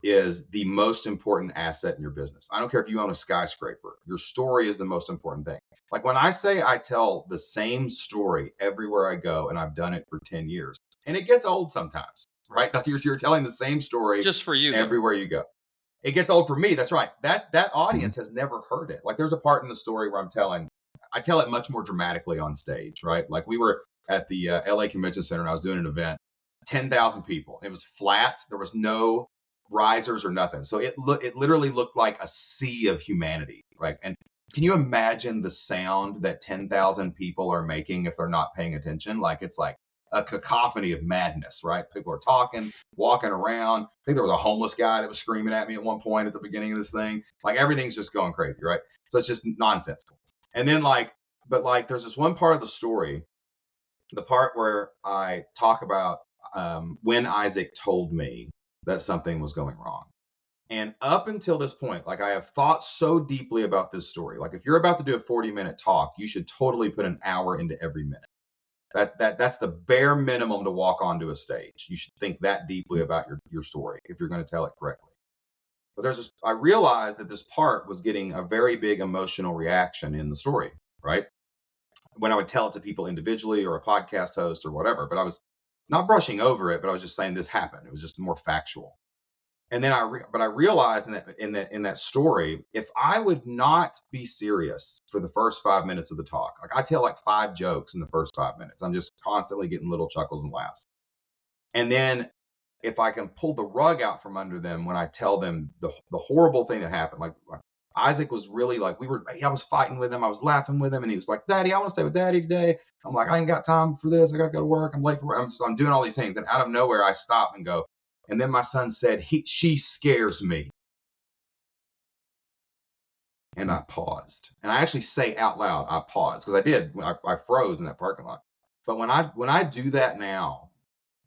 is the most important asset in your business. I don't care if you own a skyscraper. Your story is the most important thing. Like when I say I tell the same story everywhere I go, and I've done it for 10 years, and it gets old sometimes, right? Like you're telling the same story just for you everywhere you go. It gets old for me. That's right. That audience has never heard it. Like there's a part in the story where I tell it much more dramatically on stage, right? Like we were at the LA Convention Center and I was doing an event, 10,000 people. It was flat. There was no risers or nothing. So it literally looked like a sea of humanity, right? And Can you imagine the sound that 10,000 people are making if they're not paying attention? Like it's like a cacophony of madness, right? People are talking, walking around. I think there was a homeless guy that was screaming at me at one point at the beginning of this thing. Like everything's just going crazy, right? So it's just nonsensical. And then there's this one part of the story, the part where I talk about when Isaac told me that something was going wrong. And up until this point, like I have thought so deeply about this story. Like if you're about to do a 40-minute talk, you should totally put an hour into every minute. That's the bare minimum to walk onto a stage. You should think that deeply about your story if you're going to tell it correctly. But I realized that this part was getting a very big emotional reaction in the story, right? When I would tell it to people individually or a podcast host or whatever, but I was not brushing over it, but I was just saying this happened. It was just more factual. And then I realized in that story, if I would not be serious for the first 5 minutes of the talk, like I tell like 5 jokes in the first 5 minutes, I'm just constantly getting little chuckles and laughs. And then if I can pull the rug out from under them when I tell them the horrible thing that happened, like Isaac was really like, I was fighting with him, I was laughing with him, and he was like, Daddy, I want to stay with Daddy today. I'm like, I ain't got time for this. I got to go to work. I'm late for work. I'm doing all these things. And out of nowhere, I stop and go, and then my son said, she scares me. And I paused. And I actually say out loud, I paused, because I did. I froze in that parking lot. But when I do that now,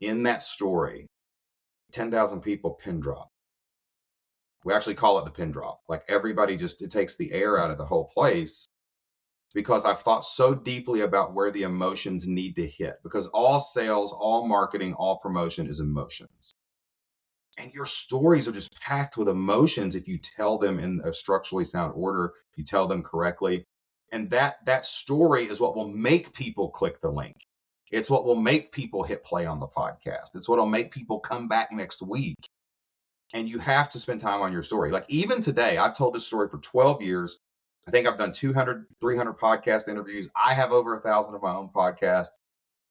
in that story, 10,000 people pin drop. We actually call it the pin drop. Like everybody it takes the air out of the whole place, because I've thought so deeply about where the emotions need to hit. Because all sales, all marketing, all promotion is emotions. And your stories are just packed with emotions if you tell them in a structurally sound order, you tell them correctly. And that story is what will make people click the link. It's what will make people hit play on the podcast. It's what will make people come back next week. And you have to spend time on your story. Like even today, I've told this story for 12 years. I think I've done 200, 300 podcast interviews. I have over 1,000 of my own podcasts.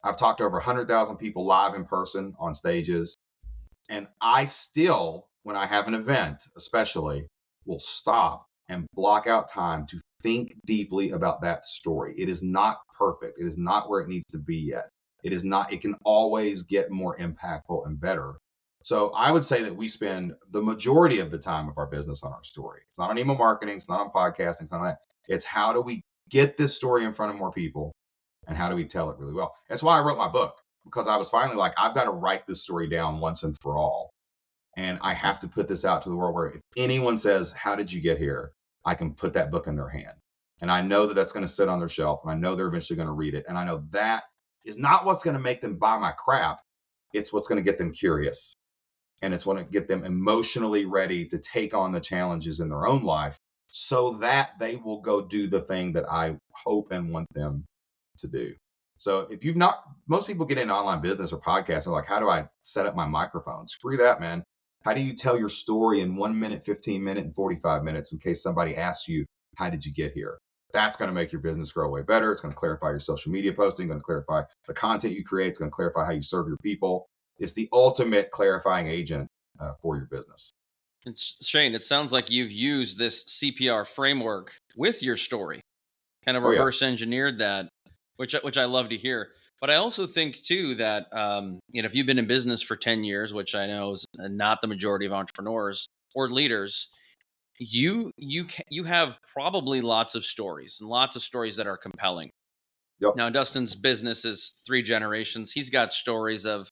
I've talked to over 100,000 people live in person on stages. And I still, when I have an event, especially, will stop and block out time to think deeply about that story. It is not perfect. It is not where it needs to be yet. It is not. It can always get more impactful and better. So I would say that we spend the majority of the time of our business on our story. It's not on email marketing. It's not on podcasting. It's not on that. It's how do we get this story in front of more people, and how do we tell it really well? That's why I wrote my book. Because I was finally like, I've got to write this story down once and for all. And I have to put this out to the world where if anyone says, how did you get here? I can put that book in their hand. And I know that that's going to sit on their shelf. And I know they're eventually going to read it. And I know that is not what's going to make them buy my crap. It's what's going to get them curious. And it's going to get them emotionally ready to take on the challenges in their own life so that they will go do the thing that I hope and want them to do. So if you've not, most people get into online business or podcasts and like, how do I set up my microphone? Screw that, man. How do you tell your story in 1 minute, 15 minutes, and 45 minutes in case somebody asks you, how did you get here? That's going to make your business grow way better. It's going to clarify your social media posting, going to clarify the content you create. It's going to clarify how you serve your people. It's the ultimate clarifying agent for your business. And Shane, it sounds like you've used this CPR framework with your story, kind of reverse engineered that. Which I love to hear. But I also think too that if you've been in business for 10 years, which I know is not the majority of entrepreneurs or leaders, you have probably lots of stories that are compelling. Yep. Now Dustin's business is 3 generations. He's got stories of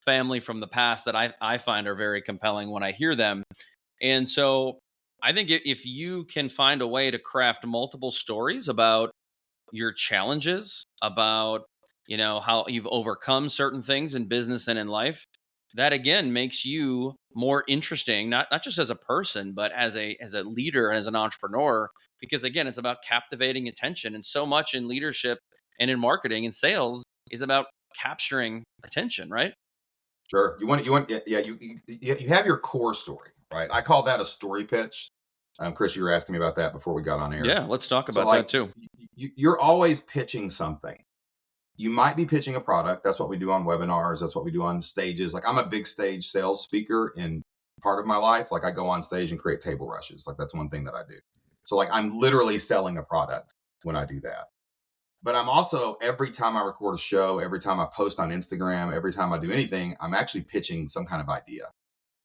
family from the past that I find are very compelling when I hear them. And so I think if you can find a way to craft multiple stories about your challenges, about how you've overcome certain things in business and in life, that again makes you more interesting, not just as a person, but as a leader and as an entrepreneur, because again, it's about captivating attention. And so much in leadership and in marketing and sales is about capturing attention, right? Sure. You have your core story, right? I call that a story pitch. Chris, you were asking me about that before we got on air. Yeah, let's talk about that too. You're always pitching something. You might be pitching a product. That's what we do on webinars. That's what we do on stages. Like I'm a big stage sales speaker in part of my life. Like I go on stage and create table rushes. Like that's one thing that I do. So like I'm literally selling a product when I do that. But I'm also, every time I record a show, every time I post on Instagram, every time I do anything, I'm actually pitching some kind of idea.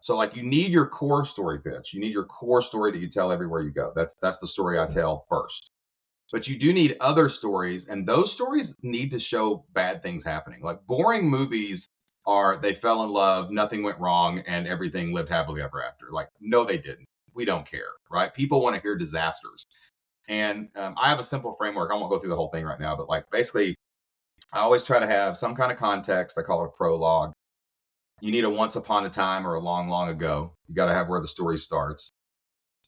So like you need your core story pitch. You need your core story that you tell everywhere you go. That's the story I tell first. But you do need other stories, and those stories need to show bad things happening. Like boring movies are they fell in love, nothing went wrong, and everything lived happily ever after. Like, no, they didn't. We don't care, right? People want to hear disasters. And I have a simple framework. I won't go through the whole thing right now, but like basically, I always try to have some kind of context. I call it a prologue. You need a once upon a time or a long, long ago. You got to have where the story starts.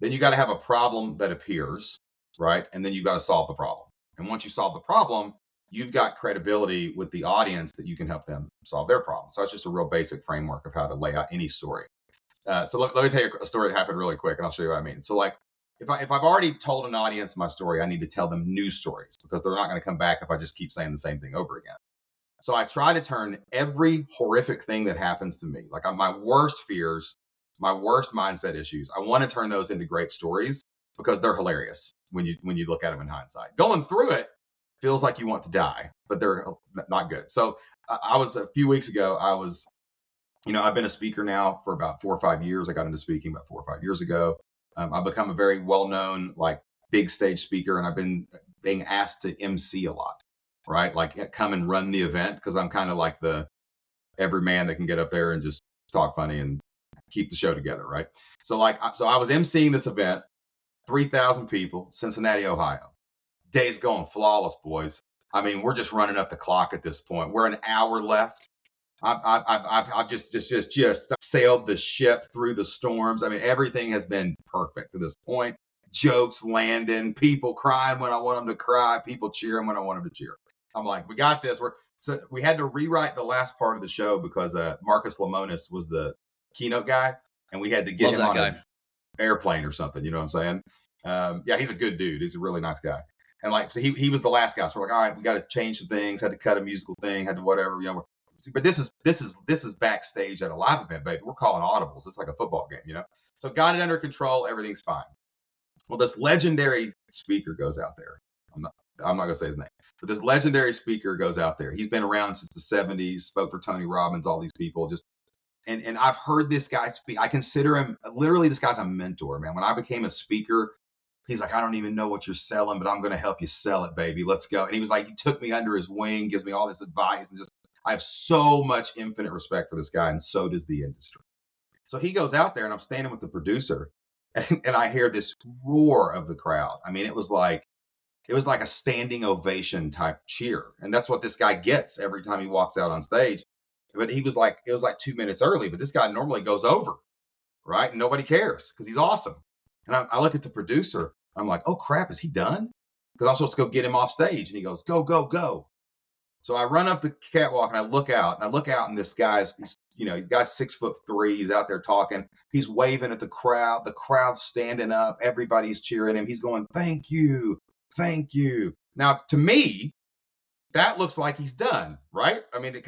Then you got to have a problem that appears, right? And then you got to solve the problem. And once you solve the problem, you've got credibility with the audience that you can help them solve their problem. So it's just a real basic framework of how to lay out any story. So let me tell you a story that happened really quick, and I'll show you what I mean. So like, if I've already told an audience my story, I need to tell them new stories because they're not going to come back if I just keep saying the same thing over again. So I try to turn every horrific thing that happens to me, like my worst fears, my worst mindset issues, I want to turn those into great stories because they're hilarious when you look at them in hindsight. Going through it feels like you want to die, but they're not good. So I was, a few weeks ago, I've been a speaker now for about 4 or 5 years. I got into speaking about 4 or 5 years ago. I've become a very well-known, like, big stage speaker, and I've been being asked to MC a lot, right? Like, come and run the event because I'm kind of like the every man that can get up there and just talk funny and keep the show together, right? So I was MCing this event, 3,000 people, Cincinnati, Ohio. Day's going flawless, boys. I mean, we're just running up the clock at this point. We're an hour left. I've just sailed the ship through the storms. I mean, everything has been perfect to this point. Jokes landing, people crying when I want them to cry, people cheering when I want them to cheer. I'm like, we got this. So we had to rewrite the last part of the show because Marcus Lemonis was the keynote guy, and we had to get him on an airplane or something. You know what I'm saying? Yeah, he's a good dude. He's a really nice guy. And like, so he was the last guy. So we're like, all right, we got to change some things. Had to cut a musical thing. Had to whatever. But this is backstage at a live event, baby. We're calling audibles. It's like a football game, So got it under control. Everything's fine. Well, this legendary speaker goes out there. I'm not gonna say his name, but this legendary speaker goes out there. He's been around since the 70s. Spoke for Tony Robbins. All these people. And I've heard this guy speak. I consider him literally. This guy's a mentor, man. When I became a speaker, he's like, I don't even know what you're selling, but I'm gonna help you sell it, baby. Let's go. And he was like, he took me under his wing, gives me all this advice, and just. I have so much infinite respect for this guy, and so does the industry. So he goes out there, and I'm standing with the producer, and I hear this roar of the crowd. I mean, it was like a standing ovation type cheer, and that's what this guy gets every time he walks out on stage. But it was like 2 minutes early, but this guy normally goes over, right? And nobody cares because he's awesome. And I look at the producer, I'm like, oh crap, is he done? Because I'm supposed to go get him off stage, and he goes, go, go, go. So I run up the catwalk and I look out, and this guy's 6'3". He's out there talking. He's waving at the crowd. The crowd's standing up. Everybody's cheering him. He's going, thank you. Thank you. Now, to me, that looks like he's done, right? I mean,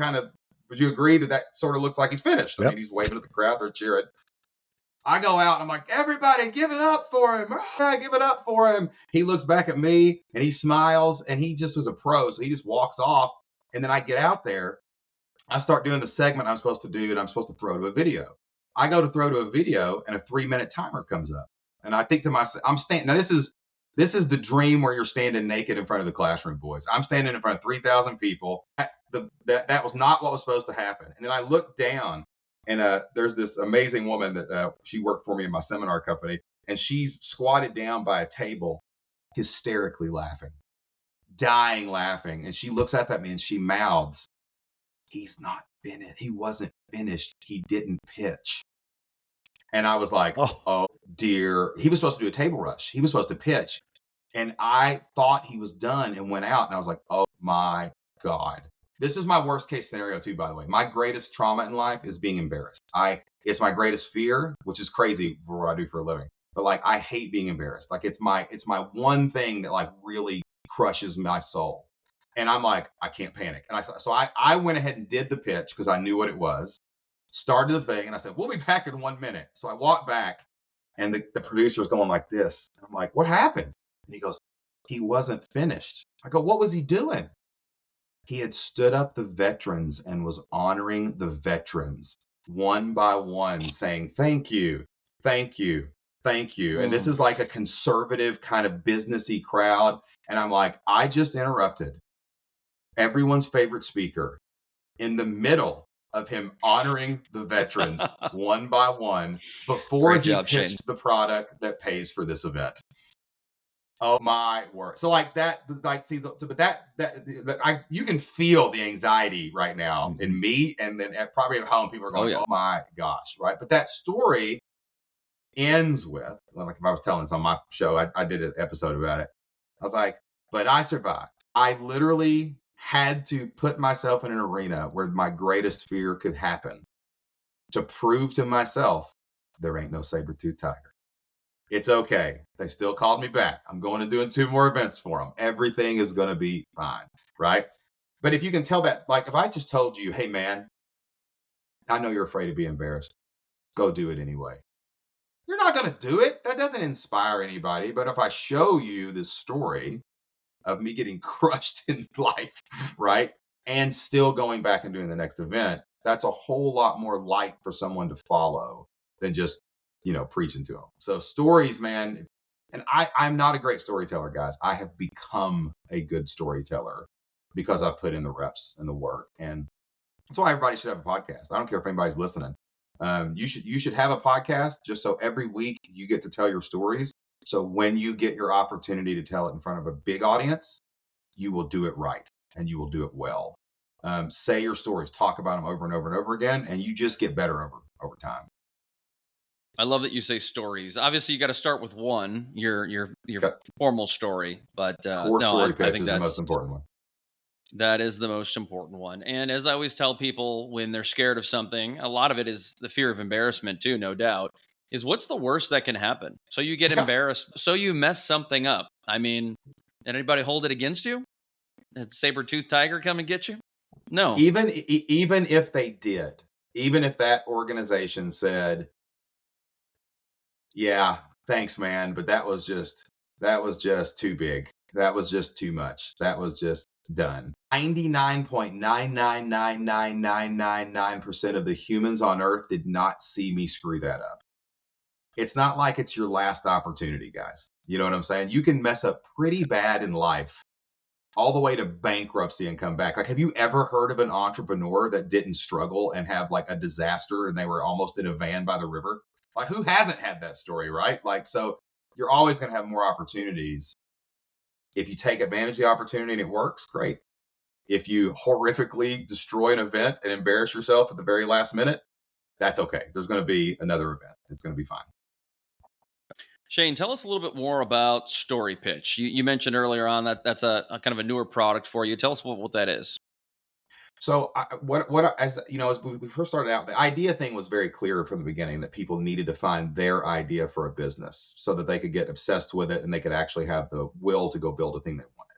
would you agree that sort of looks like he's finished? Yep. I mean, he's waving at the crowd. They're cheering. I go out and I'm like, everybody give it up for him. Give it up for him. He looks back at me and he smiles, and he just was a pro. So he just walks off. And then I get out there, I start doing the segment I'm supposed to do, and I'm supposed to throw to a video. I go to throw to a video, and a 3-minute timer comes up. And I think to myself, now this is the dream where you're standing naked in front of the classroom, boys. I'm standing in front of 3,000 people. That was not what was supposed to happen. And then I look down, and there's this amazing woman that she worked for me in my seminar company, and she's squatted down by a table, hysterically laughing. Dying laughing, and she looks up at me and she mouths, he's not finished. He wasn't finished. He didn't pitch. And I was like, oh dear. He was supposed to do a table rush. He was supposed to pitch. And I thought he was done and went out. And I was like, oh my God. This is my worst case scenario too, by the way. My greatest trauma in life is being embarrassed. It's my greatest fear, which is crazy for what I do for a living. But like, I hate being embarrassed. Like it's my one thing that like really crushes my soul. And I'm like, I can't panic. And I went ahead and did the pitch because I knew what it was, started the thing, and I said, we'll be back in 1 minute. So I walked back, And the producer's going like this. And I'm like, what happened? And he goes, he wasn't finished. I go, what was he doing? He had stood up the veterans and was honoring the veterans one by one, saying, thank you, thank you, thank you. And this is like a conservative kind of businessy crowd. And I'm like, I just interrupted everyone's favorite speaker in the middle of him honoring the veterans one by one before Great he job, pitched Shane. the product that pays for this event. Oh my word! So like that, like see, but that you can feel the anxiety right now in me, and then probably at home people are going, "Oh my gosh!" Right? But that story ends with, like if I was telling this on my show, I did an episode about it. I was like, "But I survived. I literally had to put myself in an arena where my greatest fear could happen to prove to myself there ain't no saber-toothed tiger. It's okay. They still called me back. I'm going to doing 2 more events for them. Everything is going to be fine, right? But if you can tell that, like if I just told you, hey man, I know you're afraid to be embarrassed. Go do it anyway. You're not going to do it. That doesn't inspire anybody. But if I show you this story of me getting crushed in life, right? And still going back and doing the next event, that's a whole lot more light for someone to follow than just, preaching to them. So stories, man. And I'm not a great storyteller, guys. I have become a good storyteller because I've put in the reps and the work. And that's why everybody should have a podcast. I don't care if anybody's listening. You should have a podcast just so every week you get to tell your stories. So when you get your opportunity to tell it in front of a big audience, you will do it right and you will do it well. Say your stories, talk about them over and over and over again, and you just get better over time. I love that you say stories. Obviously, you got to start with one, your formal story, but core story pitch I think is the most important one. That is the most important one. And as I always tell people when they're scared of something, a lot of it is the fear of embarrassment too, no doubt, is what's the worst that can happen? So you get embarrassed, so you mess something up. I mean, did anybody hold it against you? Did saber-toothed tiger come and get you? No. Even if they did, even if that organization said, yeah, thanks, man, but that was just too big. That was just too much. That was just done. 99.9999999% of the humans on earth did not see me screw that up. It's not like it's your last opportunity, guys. You know what I'm saying? You can mess up pretty bad in life all the way to bankruptcy and come back. Like, have you ever heard of an entrepreneur that didn't struggle and have like a disaster and they were almost in a van by the river? Like, who hasn't had that story, right? Like, so you're always going to have more opportunities. If you take advantage of the opportunity and it works, great. If you horrifically destroy an event and embarrass yourself at the very last minute, that's okay. There's going to be another event. It's going to be fine. Shane, tell us a little bit more about Story Pitch. You mentioned earlier on that that's a kind of a newer product for you. Tell us what that is. So as we first started out, the idea thing was very clear from the beginning that people needed to find their idea for a business so that they could get obsessed with it and they could actually have the will to go build a thing they wanted.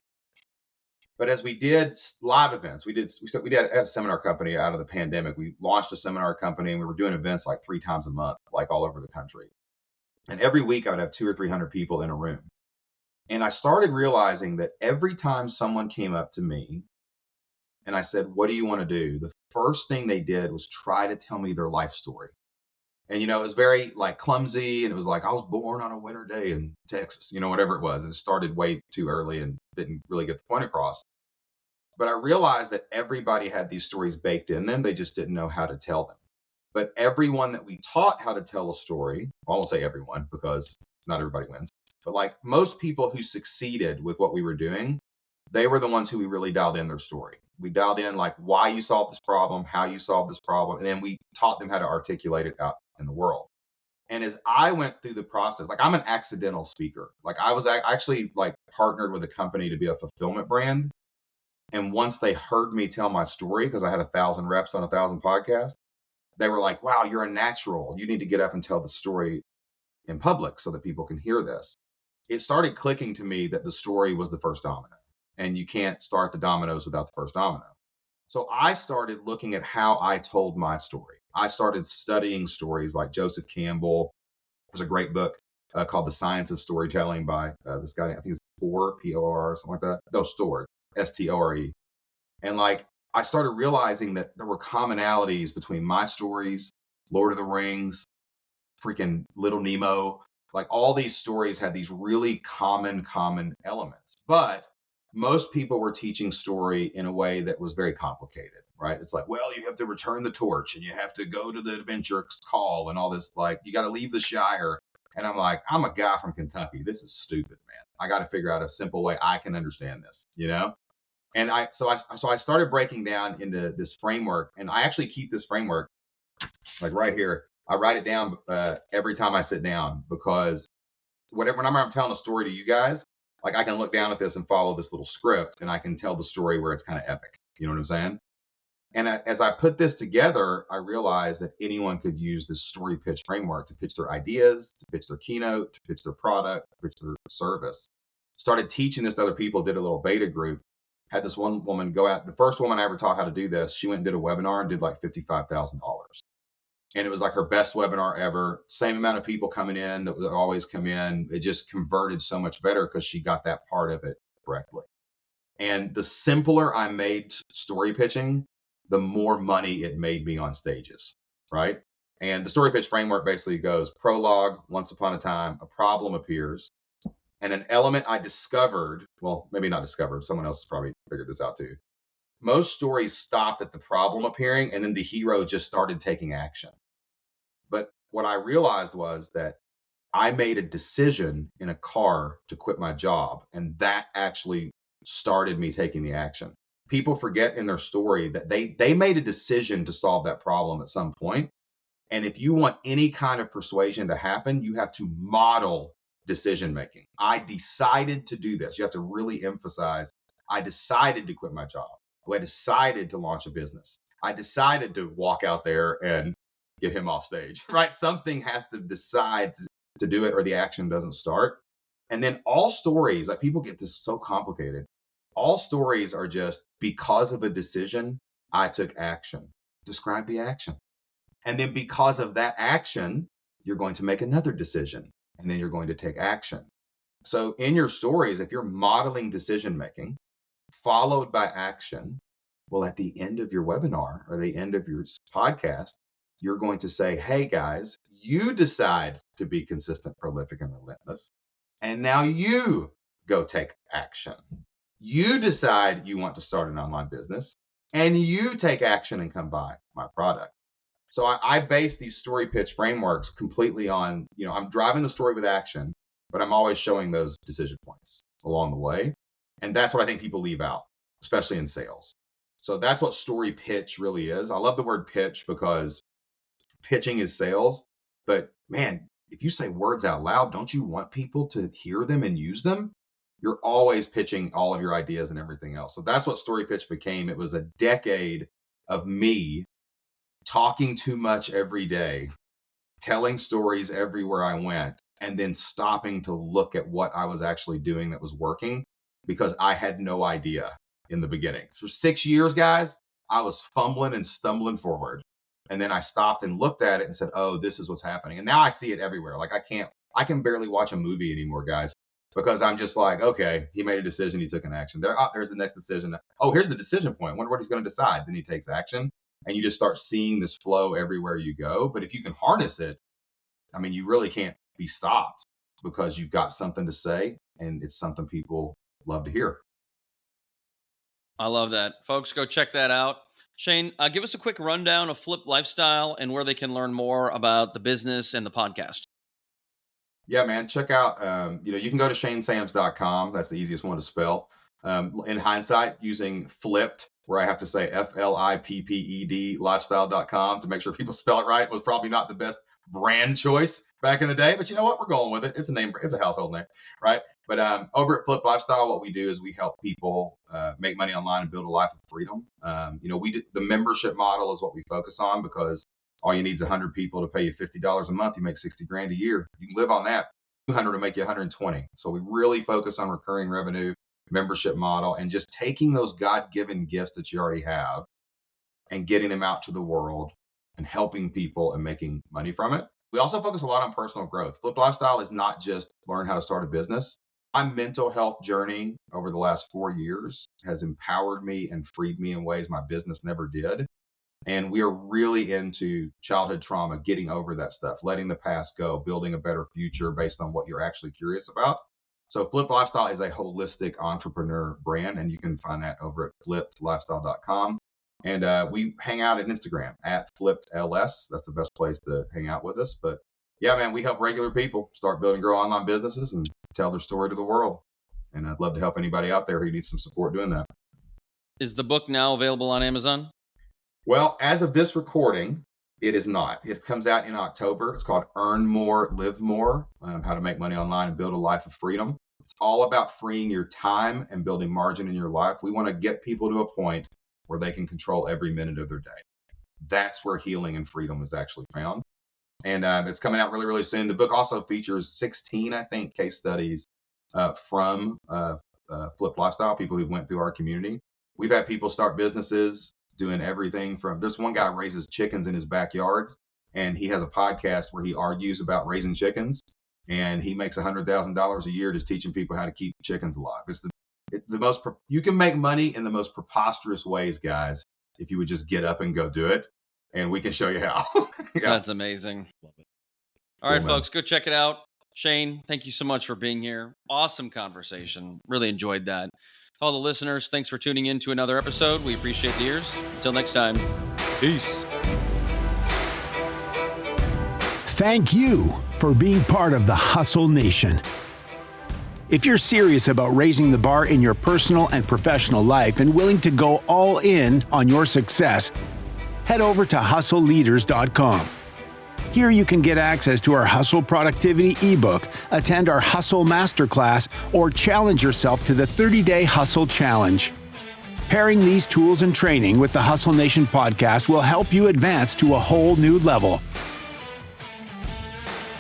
But as we did live events, we had a seminar company out of the pandemic. We launched a seminar company and we were doing events like 3 times a month, like all over the country. And every week I would have 200 or 300 people in a room. And I started realizing that every time someone came up to me and I said, what do you want to do? The first thing they did was try to tell me their life story. And, it was very like clumsy. And it was like, I was born on a winter day in Texas, whatever it was. It started way too early and didn't really get the point across. But I realized that everybody had these stories baked in them. They just didn't know how to tell them. But everyone that we taught how to tell a story, I won't say everyone because not everybody wins, but like most people who succeeded with what we were doing, they were the ones who we really dialed in their story. We dialed in like why you solved this problem, how you solved this problem, and then we taught them how to articulate it out in the world. And as I went through the process, like I'm an accidental speaker. Like I was actually like partnered with a company to be a fulfillment brand. And once they heard me tell my story, because I had 1,000 reps on 1,000 podcasts, they were like, wow, you're a natural. You need to get up and tell the story in public so that people can hear this. It started clicking to me that the story was the first domino. And you can't start the dominoes without the first domino. So I started looking at how I told my story. I started studying stories like Joseph Campbell, There's a great book called The Science of Storytelling by this guy, I think it's Por, P-O-R, something like that. No, Store, S-T-O-R-E. And like, I started realizing that there were commonalities between my stories, Lord of the Rings, freaking Little Nemo. Like all these stories had these really common elements. But most people were teaching story in a way that was very complicated, right? It's like, well, you have to return the torch and you have to go to the adventure call and all this, like, you got to leave the Shire. And I'm like, I'm a guy from Kentucky. This is stupid, man. I got to figure out a simple way I can understand this, you know? And so I started breaking down into this framework, and I actually keep this framework like right here. I write it down every time I sit down, because whenever I'm telling a story to you guys, like I can look down at this and follow this little script, and I can tell the story where it's kind of epic. You know what I'm saying? And as I put this together, I realized that anyone could use this story pitch framework to pitch their ideas, to pitch their keynote, to pitch their product, to pitch their service. Started teaching this to other people, did a little beta group. Had this one woman go out. The first woman I ever taught how to do this, she went and did a webinar and did like $55,000. And it was like her best webinar ever. Same amount of people coming in that would always come in. It just converted so much better because she got that part of it correctly. And the simpler I made story pitching, the more money it made me on stages, right? And the story pitch framework basically goes: prologue, once upon a time, a problem appears, and an element I discovered, well, maybe not discovered, someone else has probably figured this out too. Most stories stopped at the problem appearing, and then the hero just started taking action. But what I realized was that I made a decision in a car to quit my job, and that actually started me taking the action. People forget in their story that they made a decision to solve that problem at some point. And if you want any kind of persuasion to happen, you have to model decision making. I decided to do this. You have to really emphasize, I decided to quit my job. I decided to launch a business. I decided to walk out there and get him off stage, right? Something has to decide to do it, or the action doesn't start. And then all stories, like, people get this so complicated. All stories are just, because of a decision, I took action. Describe the action. And then because of that action, you're going to make another decision, and then you're going to take action. So in your stories, if you're modeling decision making followed by action, well, at the end of your webinar or the end of your podcast, you're going to say, hey guys, you decide to be consistent, prolific, and relentless. And now you go take action. You decide you want to start an online business, and you take action and come buy my product. So I base these story pitch frameworks completely on, I'm driving the story with action, but I'm always showing those decision points along the way. And that's what I think people leave out, especially in sales. So that's what story pitch really is. I love the word pitch because pitching is sales. But man, if you say words out loud, don't you want people to hear them and use them? You're always pitching all of your ideas and everything else. So that's what story pitch became. It was a decade of me talking too much every day, telling stories everywhere I went, and then stopping to look at what I was actually doing that was working, because I had no idea in the beginning. For 6 years, guys, I was fumbling and stumbling forward. And then I stopped and looked at it and said, oh, this is what's happening. And now I see it everywhere. Like I can barely watch a movie anymore, guys, because I'm just like, okay, he made a decision, he took an action. There's the next decision. Oh, here's the decision point. Wonder what he's going to decide. Then he takes action. And you just start seeing this flow everywhere you go. But if you can harness it, I mean, you really can't be stopped, because you've got something to say, and it's something people love to hear. I love that. Folks, go check that out. Shane, give us a quick rundown of Flip Lifestyle and where they can learn more about the business and the podcast. Yeah, man, check out, you can go to shanesams.com. That's the easiest one to spell. In hindsight, using Flipped, where I have to say FLIPPED lifestyle.com to make sure people spell it right, was probably not the best brand choice back in the day, but you know what? We're going with it. It's a name, it's a household name, right? But over at Flip Lifestyle, what we do is we help people make money online and build a life of freedom. The membership model is what we focus on, because all you need is 100 people to pay you $50 a month. You make 60 grand a year. You can live on that. 200 to make you 120. So we really focus on recurring revenue, membership model, and just taking those God-given gifts that you already have and getting them out to the world and helping people and making money from it. We also focus a lot on personal growth. Flipped Lifestyle is not just learn how to start a business. My mental health journey over the last 4 years has empowered me and freed me in ways my business never did. And we are really into childhood trauma, getting over that stuff, letting the past go, building a better future based on what you're actually curious about. So Flipped Lifestyle is a holistic entrepreneur brand, and you can find that over at flippedlifestyle.com. And we hang out at Instagram at FlippedLS. That's the best place to hang out with us. But yeah, man, we help regular people start, build, and grow online businesses and tell their story to the world. And I'd love to help anybody out there who needs some support doing that. Is the book now available on Amazon? Well, as of this recording, it is not. It comes out in October. It's called Earn More, Live More, How to Make Money Online and Build a Life of Freedom. It's all about freeing your time and building margin in your life. We want to get people to a point where they can control every minute of their day. That's where healing and freedom is actually found. And it's coming out really, really soon. The book also features 16, I think, case studies from Flipped Lifestyle, people who went through our community. We've had people start businesses doing everything from, there's one guy raises chickens in his backyard, and he has a podcast where he argues about raising chickens, and he makes $100,000 a year just teaching people how to keep chickens alive. It's the most, you can make money in the most preposterous ways, guys, if you would just get up and go do it, and we can show you how. Yeah. That's amazing. Love it. All right, folks, go check it out. Shane, thank you so much for being here. Awesome conversation. Really enjoyed that. To all the listeners, thanks for tuning in to another episode. We appreciate the ears. Until next time, peace. Thank you for being part of the Hustle Nation. If you're serious about raising the bar in your personal and professional life and willing to go all in on your success, head over to hustleleaders.com. Here you can get access to our Hustle Productivity ebook, attend our Hustle Masterclass, or challenge yourself to the 30-day Hustle Challenge. Pairing these tools and training with the Hustle Nation podcast will help you advance to a whole new level.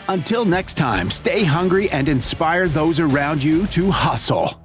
Until next time, stay hungry and inspire those around you to hustle.